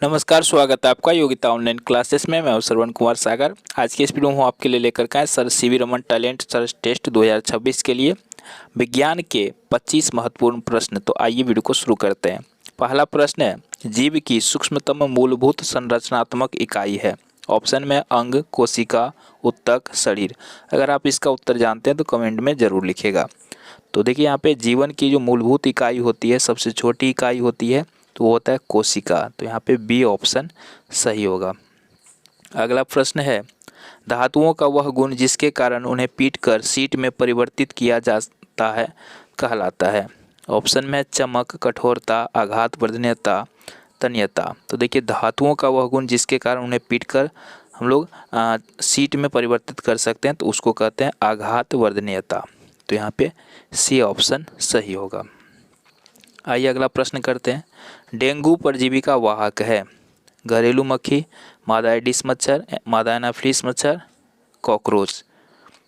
नमस्कार, स्वागत है आपका योगिता ऑनलाइन क्लासेस में। मैं श्रवण कुमार सागर। आज के इस वीडियो में हम आपके लिए लेकर के आए sir C V Raman talent search test 2026 के लिए विज्ञान के 25 महत्वपूर्ण प्रश्न। तो आइए वीडियो को शुरू करते हैं। पहला प्रश्न है, जीव की सूक्ष्मतम मूलभूत संरचनात्मक इकाई है। ऑप्शन में अंग, कोशिका, उत्तक, शरीर। अगर आप इसका उत्तर जानते हैं तो कमेंट में ज़रूर लिखिएगा। तो देखिए यहाँ पे जीवन की जो मूलभूत इकाई होती है, सबसे छोटी इकाई होती है, तो वो होता है कोशिका। तो यहाँ पे बी ऑप्शन सही होगा। अगला प्रश्न है, धातुओं का वह गुण जिसके कारण उन्हें पीटकर शीट में परिवर्तित किया जाता है कहलाता है। ऑप्शन में चमक, कठोरता, आघात वर्धनीयता, तन्यता। तो देखिए धातुओं का वह गुण जिसके कारण उन्हें पीटकर हम लोग शीट में परिवर्तित कर सकते हैं, तो उसको कहते हैं आघात वर्धनीयता। तो यहाँ पे सी ऑप्शन सही होगा। आइए अगला प्रश्न करते हैं। डेंगू परजीवी का वाहक है। घरेलू मक्खी, मादा एडिस मच्छर, मादा एनाफिलिस मच्छर, कॉकरोच।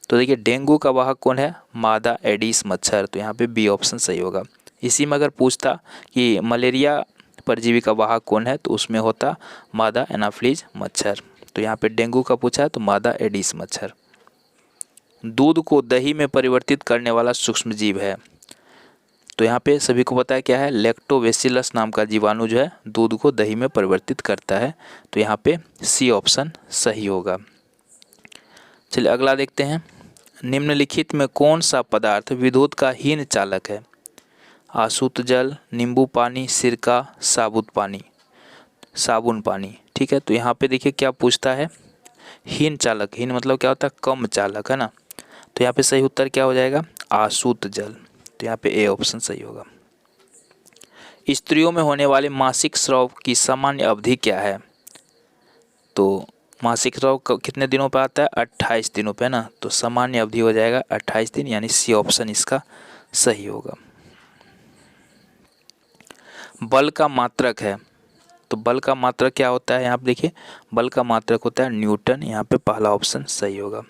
तो देखिए डेंगू का वाहक कौन है? मादा एडिस मच्छर। तो यहाँ पे बी ऑप्शन सही होगा। इसी में अगर पूछता कि मलेरिया परजीवी का वाहक कौन है, तो उसमें होता मादा एनाफिलिस मच्छर। तो यहाँ पे डेंगू का पूछा है तो मादा एडिस मच्छर। दूध को दही में परिवर्तित करने वाला सूक्ष्म जीव है। तो यहाँ पे सभी को पता है क्या है? लैक्टोबैसिलस नाम का जीवाणु जो है दूध को दही में परिवर्तित करता है। तो यहाँ पे सी ऑप्शन सही होगा। चलिए अगला देखते हैं। निम्नलिखित में कौन सा पदार्थ विद्युत का हीन चालक है? आसुत जल, नींबू पानी, सिरका, साबुन पानी। ठीक है, तो यहाँ पे देखिए क्या पूछता है? हीन चालक। हीन मतलब क्या होता है? कम चालक, है ना। तो यहाँ पे सही उत्तर क्या हो जाएगा? आसुत जल। तो यहाँ पे ए ऑप्शन सही होगा। स्त्रियों में होने वाले मासिक स्राव की सामान्य अवधि क्या है? तो मासिक स्राव कितने दिनों पे आता है? 28 दिनों पे, ना। तो सामान्य अवधि हो जाएगा 28 दिन, यानी सी ऑप्शन इसका सही होगा। बल का मात्रक है। तो बल का मात्रक क्या होता है? यहाँ पे देखिए बल का मात्रक होता है न्यूटन। यहाँ पे पहला ऑप्शन सही होगा।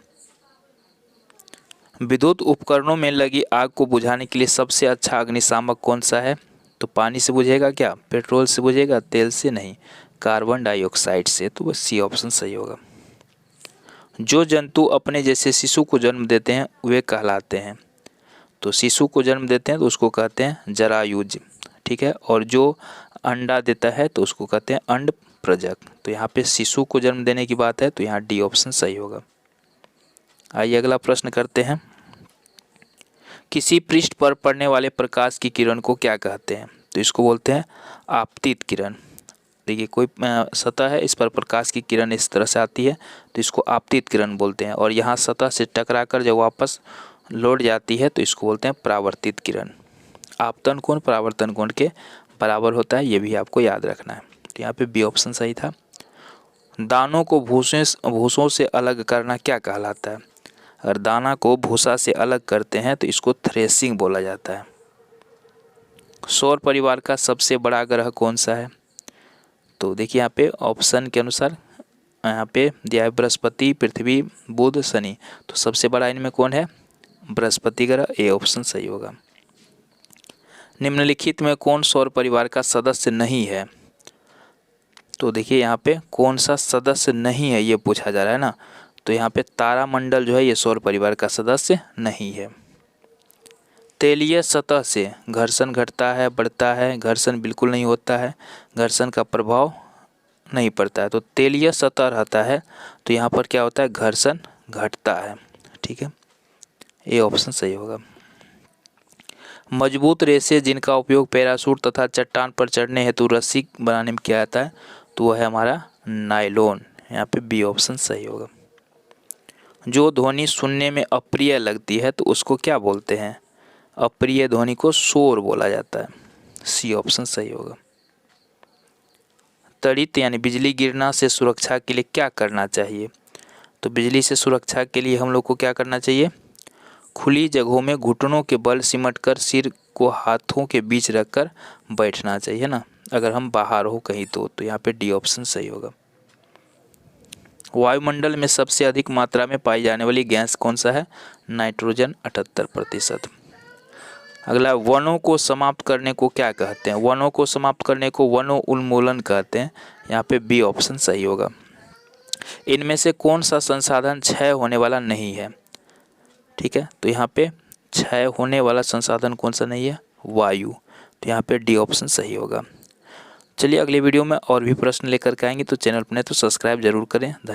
विद्युत उपकरणों में लगी आग को बुझाने के लिए सबसे अच्छा अग्निशामक कौन सा है? तो पानी से बुझेगा क्या? पेट्रोल से बुझेगा? तेल से नहीं, कार्बन डाइऑक्साइड से। तो बस सी ऑप्शन सही होगा। जो जंतु अपने जैसे शिशु को जन्म देते हैं वे कहलाते हैं। तो शिशु को जन्म देते हैं तो उसको कहते हैं जरायुज। ठीक है, और जो अंडा देता है तो उसको कहते हैं अंड प्रजक। तो यहाँ पे शिशु को जन्म देने की बात है, तो यहाँ डी ऑप्शन सही होगा। आइए अगला प्रश्न करते हैं। किसी पृष्ठ पर पड़ने वाले प्रकाश की किरण को क्या कहते हैं? तो इसको बोलते हैं आपतित किरण। देखिए कोई सतह है, इस पर प्रकाश की किरण इस तरह से आती है, तो इसको आपतित किरण बोलते हैं। और यहाँ सतह से टकराकर जब वापस लौट जाती है तो इसको बोलते हैं परावर्तित किरण। आपतन कोण परावर्तन कोण के बराबर होता है, ये भी आपको याद रखना है। तो यहाँ पे बी ऑप्शन सही था। दानों को भूसों से अलग करना क्या कहलाता है? अगर दाना को भूसा से अलग करते हैं तो इसको थ्रेसिंग बोला जाता है। सौर परिवार का सबसे बड़ा ग्रह कौन सा है? तो देखिए यहाँ पे ऑप्शन के अनुसार यहाँ पे दिया है बृहस्पति, पृथ्वी, बुध, शनि। तो सबसे बड़ा इनमें कौन है? बृहस्पति ग्रह। ए ऑप्शन सही होगा। निम्नलिखित में कौन सौर परिवार का सदस्य नहीं है? तो देखिए यहाँ पे कौन सा सदस्य नहीं है ये पूछा जा रहा है ना। तो यहाँ पे तारामंडल जो है ये सौर परिवार का सदस्य नहीं है। तेलीय सतह से घर्षण घटता है, बढ़ता है? घर्षण बिल्कुल नहीं होता है, घर्षण का प्रभाव नहीं पड़ता है। तो तेलीय सतह रहता है तो यहाँ पर क्या होता है? घर्षण घटता है। ठीक है, ये ऑप्शन सही होगा। मजबूत रेशे जिनका उपयोग पैराशूट तथा चट्टान पर चढ़ने हेतु रस्सी बनाने में किया जाता है, तो वह है हमारा नायलॉन। यहाँ पे बी ऑप्शन सही होगा। जो ध्वनि सुनने में अप्रिय लगती है तो उसको क्या बोलते हैं? अप्रिय ध्वनि को शोर बोला जाता है। सी ऑप्शन सही होगा। त्वरित यानी बिजली गिरना से सुरक्षा के लिए क्या करना चाहिए? तो बिजली से सुरक्षा के लिए हम लोग को क्या करना चाहिए? खुली जगहों में घुटनों के बल सिमट कर सिर को हाथों के बीच रखकर बैठना चाहिए ना, अगर हम बाहर हो कहीं तो यहाँ पे डी ऑप्शन सही होगा। वायुमंडल में सबसे अधिक मात्रा में पाई जाने वाली गैस कौन सा है? नाइट्रोजन 78%। अगला, वनों को समाप्त करने को क्या कहते हैं? वनों को समाप्त करने को वनो उन्मूलन कहते हैं। यहाँ पे बी ऑप्शन सही होगा। इनमें से कौन सा संसाधन क्षय होने वाला नहीं है? ठीक है, तो यहाँ पे क्षय होने वाला संसाधन कौन सा नहीं है? वायु। तो यहाँ पे डी ऑप्शन सही होगा। चलिए अगले वीडियो में और भी प्रश्न लेकर के आएंगे, तो चैनल पर नहीं तो सब्सक्राइब जरूर करें। धन्यवाद।